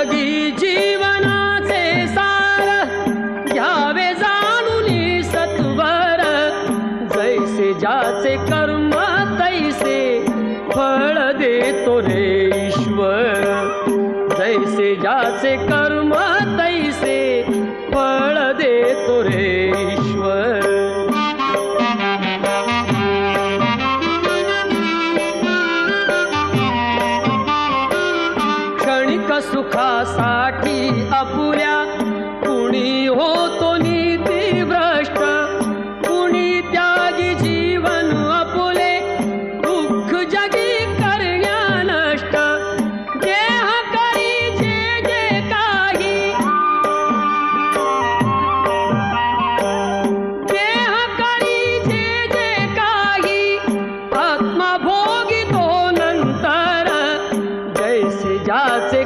जिंदगी जीवनाचे सार घ्यावे जाणून सत्वर जैसे ज्याचे कर्म तैसे फळ देतो रे ईश्वर जैसे ज्याचे कर्म तैसे फळ देतो रे ईश्वर क्षणिक सुखासाठी अपुऱ्या कुणी होतो